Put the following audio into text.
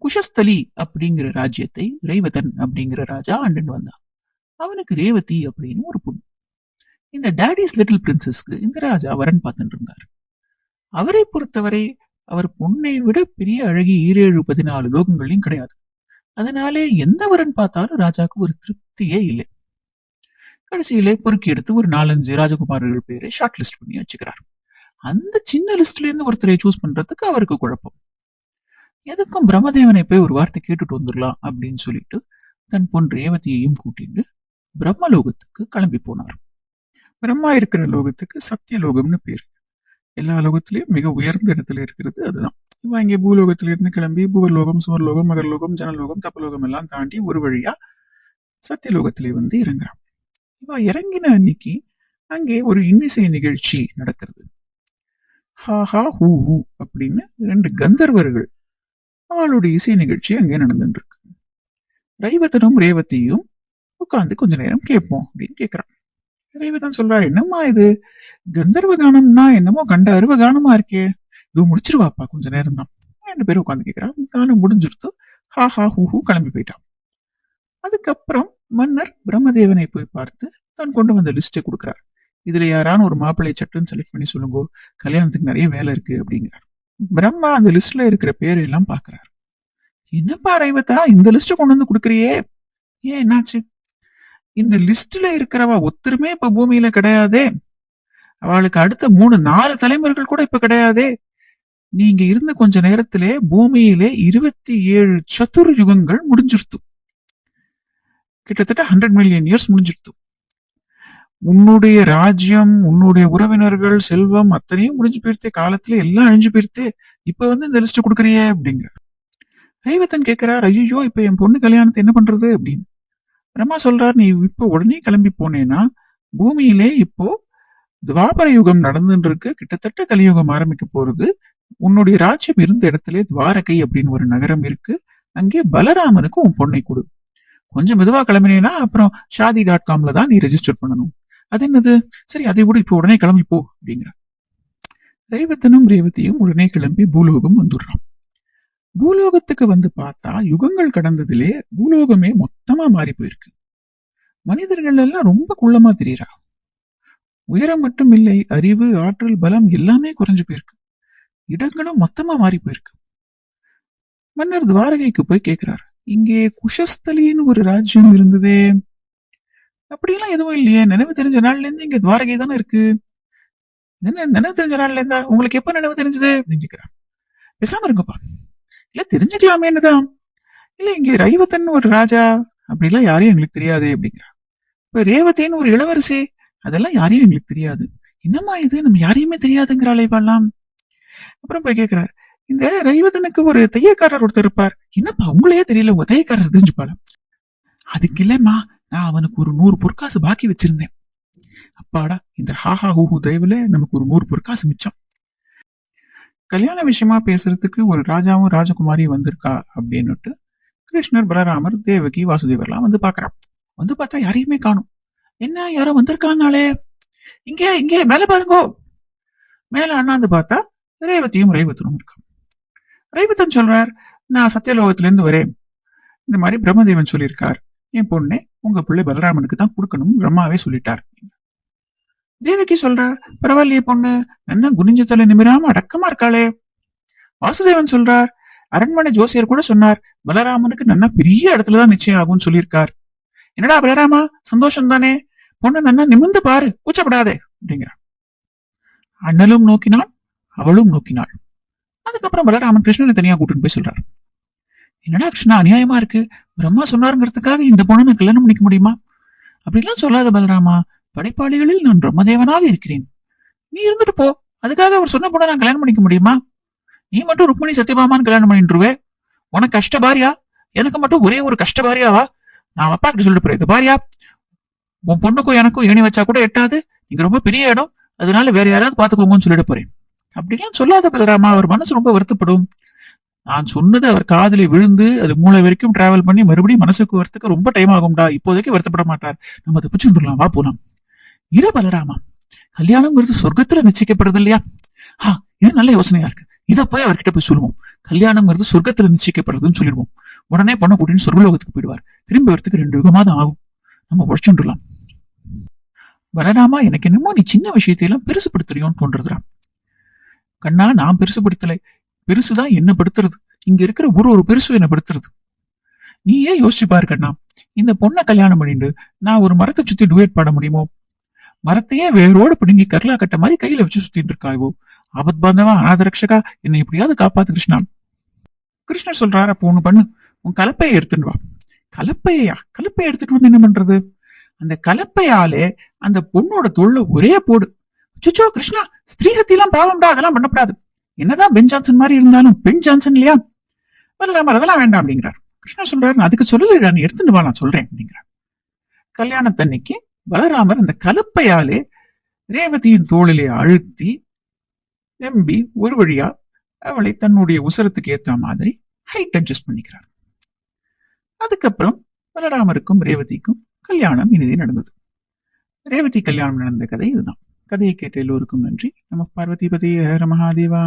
குஷஸ்தலி அப்படிங்கிற ராஜ்யத்தை ரேவதன் அப்படிங்கிற ராஜா ஆண்டுன்னு வந்தான். அவனுக்கு ரேவதி அப்படின்னு ஒரு பொண்ணு. இந்த டேடிஸ் லிட்டில் பிரின்சஸ்க்கு இந்த ராஜா வரன் பார்த்துட்டு இருந்தார். அவரை பொறுத்தவரை அவர் பொண்ணை விட பெரிய அழகி 17-14 லோகங்களையும் கிடையாது. அதனாலே எந்த வரன் பார்த்தாலும் ராஜாவுக்கு ஒரு திருப்தியே இல்லை. கடைசியிலே பொறுக்கி எடுத்து ஒரு 4-5 ராஜகுமாரர்கள் பேரை ஷார்ட் லிஸ்ட் பண்ணி வச்சுக்கிறார். அந்த சின்ன லிஸ்ட்ல இருந்து ஒருத்தரை சூஸ் பண்றதுக்கு அவருக்கு குழப்பம். எதுக்கும் பிரம்மதேவனை போய் ஒரு வார்த்தை கேட்டுட்டு வந்துடலாம் அப்படின்னு சொல்லிட்டு தன் பொன் ரேவதியையும் கூட்டிட்டு பிரம்மலோகத்துக்கு கிளம்பி போனார். பிரம்மா இருக்கிற லோகத்துக்கு சத்தியலோகம்னு பேரு. எல்லா லோகத்திலயும் மிக உயர்ந்த இடத்துல இருக்கிறது அதுதான். இவன் இங்கே பூலோகத்தில இருந்து கிளம்பி பூவர்லோகம், சுவர்லோகம், மகர்லோகம், ஜனலோகம், தப்பலோகம் எல்லாம் தாண்டி ஒரு வழியா சத்தியலோகத்திலே வந்து இறங்குறான். இவன் இறங்கின அன்னைக்கு அங்கே ஒரு இன்னிசை நிகழ்ச்சி நடக்கிறது. ஹா ஹா ஹூ ஹூ அப்படின்னு 2 கந்தர்வர்கள் அவளுடைய இசை நிகழ்ச்சி அங்கே நடந்துட்டு இருக்கு. ரேவதனும் ரேவதியும் உட்காந்து கொஞ்ச நேரம் கேட்போம் அப்படின்னு கேட்கிறான். ரேவதன் சொல்றாரு, என்னம்மா இது கந்தர்வ கானம்னா என்னமோ கண்ட அருவ கானமா இருக்கே, இது முடிச்சிருவாப்பா, கொஞ்ச நேரம் தான். 2 பேரும் உட்காந்து கேட்கிறான். கானம் முடிஞ்சிருத்து. ஹா ஹா ஹூ ஹூ கிளம்பி போயிட்டான். அதுக்கப்புறம் மன்னர் பிரம்மதேவனை போய் பார்த்து தான் கொண்டு வந்த லிஸ்டை கொடுக்குறார். இதுல யாரான ஒரு மாப்பிள்ளை சட்டுன்னு செலக்ட் பண்ணி சொல்லுங்க, கல்யாணத்துக்கு நிறைய வேலை இருக்கு அப்படிங்கிறார். பிரம்மா அந்த லிஸ்ட்ல இருக்கிற பேரையெல்லாம் பாக்குறாரு. என்னப்பா ரேவதா, இந்த லிஸ்ட் கொண்டு வந்து கொடுக்குறியே, ஏன் என்னாச்சு? இந்த லிஸ்ட்ல இருக்கிறவா ஒருத்தருமே இப்ப பூமியில கிடையாதே, அவளுக்கு அடுத்த 3-4 தலைமுறைகள் கூட இப்ப கிடையாதே. நீங்க இருந்த கொஞ்ச நேரத்திலே பூமியிலே 27 சதுர யுகங்கள் முடிஞ்சிருத்து. கிட்டத்தட்ட 100 மில்லியன் இயர்ஸ் முடிஞ்சிருத்து. உன்னுடைய ராஜ்யம், உன்னுடைய உறவினர்கள், செல்வம் அத்தனையும் முடிஞ்சு போயிருத்தே, காலத்துல எல்லாம் அழிஞ்சு போயிருத்தே, இப்ப வந்து இந்த லிஸ்ட் கொடுக்குறியே அப்படிங்கிற. ரேவதன் கேட்கிறார், ஐயோ இப்ப என் பொண்ணு கல்யாணத்தை என்ன பண்றது அப்படின்னு. பிரம்மா சொல்றார், நீ இப்ப உடனே கிளம்பி போனேன்னா பூமியிலே இப்போ துவாபர யுகம் நடந்துட்டு இருக்கு, கிட்டத்தட்ட கலியுகம் ஆரம்பிக்க போறது. உன்னுடைய ராஜ்யம் இருந்த இடத்துல துவாரகை அப்படின்னு ஒரு நகரம் இருக்கு, அங்கே பலராமனுக்கு உன் பொண்ணை கொடு. கொஞ்சம் மெதுவா கிளம்பினேன்னா அப்புறம் ஷாதி.comல தான் நீ ரெஜிஸ்டர் பண்ணணும். அது என்னது, சரி அதை விட இப்போ உடனே கிளம்பி போ அப்படிங்கிற. ரேவதனும் ரேவதியும் உடனே கிளம்பி பூலோகம் வந்துடுறான். பூலோகத்துக்கு வந்து பார்த்தா யுகங்கள் கடந்ததிலே பூலோகமே மொத்தமா மாறி போயிருக்கு. மனிதர்கள் எல்லாம் ரொம்ப குள்ளமா தெரியறா. உயரம் மட்டும் இல்லை, அறிவு, ஆற்றல், பலம் எல்லாமே குறைஞ்சு போயிருக்கு. இடங்களும் மொத்தமா மாறி போயிருக்கு. மன்னர் துவாரகைக்கு போய் கேட்கிறார், இங்கே குஷஸ்தலின்னு ஒரு ராஜ்யம் இருந்ததே, அப்படியெல்லாம் எதுவும் இல்லையே, நினைவு தெரிஞ்ச நாள்ல இருந்து இங்க துவாரகை தானே இருக்கு. என்ன நினைவு தெரிஞ்ச நாள்ல இருந்தா, உங்களுக்கு எப்ப நினைவு தெரிஞ்சது அப்படின்னு கேட்கிறார். பேசாம இருங்கப்பா, இல்ல தெரிஞ்சுக்கலாமே என்னதான், இல்ல இங்க ரேவதன் ஒரு ராஜா அப்படிலாம் யாரையும் எங்களுக்கு தெரியாது அப்படிங்கிறா. இப்ப ரேவதின்னு ஒரு இளவரசி, அதெல்லாம் யாரையும் எங்களுக்கு தெரியாது. என்னம்மா இது, நம்ம யாரையுமே தெரியாதுங்கிறாளே பாடலாம். அப்புறம் போய் கேட்கிறார், இந்த ரேவதனுக்கு ஒரு தையக்காரர் ஒருத்தர் இருப்பார், என்னப்பா உங்களையே தெரியல, உங்க தையக்காரர் தெரிஞ்சுப்பாள. அதுக்கு இல்லம்மா, நான் அவனுக்கு ஒரு 100 பொற்காசு பாக்கி வச்சிருந்தேன். அப்பாடா, இந்த ஹாஹா ஹூஹூ தயவுல நமக்கு ஒரு 100 பொற்காசு மிச்சம். கல்யாண விஷயமா பேசுறதுக்கு ஒரு ராஜாவும் ராஜகுமாரியும் வந்திருக்கா அப்படின்னுட்டு கிருஷ்ணர், பலராமர், தேவகி, வாசுதேவர்லாம் வந்து பாக்குறா. வந்து பார்த்தா யாரையுமே காணும். என்ன, யாரோ வந்திருக்கானாலே, இங்கே இங்கே மேல பாருங்கோ. மேல அண்ணாந்து பார்த்தா ரேவதியும் ரேவதனும் இருக்கா. ரேவதன் சொல்றார், நான் சத்தியலோகத்துல இருந்து வரேன், இந்த மாதிரி பிரம்மதேவன் சொல்லியிருக்கார், என் பொண்ணே உங்க பிள்ளை பலராமனுக்கு தான் கொடுக்கணும், பிரம்மாவே சொல்லிட்டார். தேவகி சொல்றா, பரவாயில்லையே பொண்ணு, என்ன குனிஞ்ச தலை நிமிராம அடக்கமா இருக்காளே. வாசுதேவன் சொல்றார், அரண்மனை ஜோசியர் கூட சொன்னார், பலராமனுக்கு நன்னா பெரிய இடத்துலதான் நிச்சயம் ஆகும்னு சொல்லியிருக்கார். என்னடா பலராமா, சந்தோஷம் தானே, பொண்ணு நன்னா நிமிர்ந்து பாரு, கூச்சப்படாதே அப்படிங்கிறான். அண்ணலும் நோக்கினாள், அவளும் நோக்கினாள். அதுக்கப்புறம் பலராமன் கிருஷ்ணனை தனியா கூட்டிட்டு போய் சொல்றாரு, என்னடா கிருஷ்ணா அநியாயமா இருக்கு, பிரம்மா சொன்னாருங்கிறதுக்காக இந்த பொண்ணை நான் கல்யாணம் பண்ணிக்க முடியுமா? அப்படிலாம் சொல்லாத பலராமா, படைப்பாளிகளில் நான் பிரம்மதேவனாக இருக்கிறேன், நீ இருந்துட்டு போ, அதுக்காக அவர் சொன்ன பொண்ணை நான் கல்யாணம் பண்ணிக்க முடியுமா? நீ மட்டும் ருக்மிணி சத்யபாமான்னு கல்யாணம் பண்ணிட்டுருவே, உனக்கு கஷ்ட பாரியா, எனக்கு மட்டும் ஒரே ஒரு கஷ்ட பாரியாவா? நான் அப்பா கிட்ட சொல்லிட்டு போறேன், இது பாரியா, உன் பொண்ணுக்கும் எனக்கும் ஏணி வச்சா கூட எட்டாது, இங்க ரொம்ப பெரிய இடம், அதனால வேற யாராவது பாத்துக்கோங்கன்னு சொல்லிட்டு போறேன். அப்படிலாம் சொல்லாத பலராமா, அவர் மனசு ரொம்ப வருத்தப்படும். நான் சொன்னது அவர் காதலி விழுந்து அது மூளை வரைக்கும் டிராவல் பண்ணி மறுபடியும் மனசுக்கு வரத்துக்கு ரொம்ப டைம் ஆகும்டா, இப்போதைக்கு வருத்தப்பட மாட்டார், நம்ம அதை பிடிச்சுடலாம், வா போலாம். இரு பலராமா, கல்யாணம்ங்கிறது சொர்க்கத்துல நிச்சயிக்கப்படுறது இல்லையா? இது நல்ல யோசனையா இருக்கு, இத போய் அவர்கிட்ட போய் சொல்லுவோம், கல்யாணம்ங்கிறது சொர்க்கத்துல நிச்சயிக்கப்படுறதுன்னு சொல்லிடுவோம். உடனே பொண்ணை கூட்டின்னு சொர்க்கலோகத்துக்கு போயிடுவார். திரும்பி வரத்துக்கு 2 யுகமா தான் ஆகும். நம்ம உழைச்சுடலாம். பலராமா, எனக்கு என்னமோ நீ சின்ன விஷயத்தையெல்லாம் பெருசுப்படுத்துறியோன்னு தோன்றதுடா. கண்ணா, நான் பெருசுப்படுத்தலை. பெருசுதான் என்ன படுத்துறது. இங்க இருக்கிற ஒரு பெருசு என்ன படுத்துறது. நீ ஏன் யோசிச்சு பாரு கண்ணா. இந்த பொண்ணை கல்யாணம் பண்ணிட்டு நான் ஒரு மரத்தை சுத்தி டுவேட் பாட முடியுமோ? மரத்தையே வேரோடு பிடுங்கி கர்லா கட்ட மாதிரி கையில வச்சு சுத்திட்டு இருக்காயோ. ஆபத் பாந்தவா, அநாதரக்ஷகா, என்னை எப்படியாவது காப்பாத்து கிருஷ்ணா. கிருஷ்ணர் சொல்றாரு, அப்போ ஒண்ணு பண்ணு, உன் கலப்பையை எடுத்துட்டு வா. கலப்பையா? கலப்பையை எடுத்துட்டு வந்து என்ன பண்றது? அந்த கலப்பையாலே அந்த பொண்ணோட தொல்லை ஒரே போடு. சுச்சோ கிருஷ்ணா, ஸ்திரீஹத்திலாம் பாவம்டா, அதெல்லாம் பண்ணப்படாது. என்னதான் பென் ஜான்சன் மாதிரி இருந்தாலும் பெண் ஜான்சன் இல்லையா? பலராமர் அதெல்லாம் வேண்டாம் அப்படிங்கிறார். கிருஷ்ணா சொல்றாரு, நான் அதுக்கு சொல்லல, நீ எடுத்துட்டு வா, நான் சொல்றேன் அப்படிங்கிறார். கல்யாணத்தன்னைக்கு பலராமர் அந்த கலப்பையாலே ரேவதியின் தோளிலே அழுத்தி நம்பி ஒரு வழியா அவளை தன்னுடைய உசரத்துக்கு ஏத்த மாதிரி ஹைட் அட்ஜஸ்ட் பண்ணிக்கிறார். அதுக்கப்புறம் பலராமருக்கும் ரேவதிக்கும் கல்யாணம் இனிதே நடந்தது. ரேவதி கல்யாணம் நடந்த கதை இதுதான். கதையை கேட்ட எல்லோருக்கும் நன்றி. நம பார்வதி பதி ஹர மகாதேவா.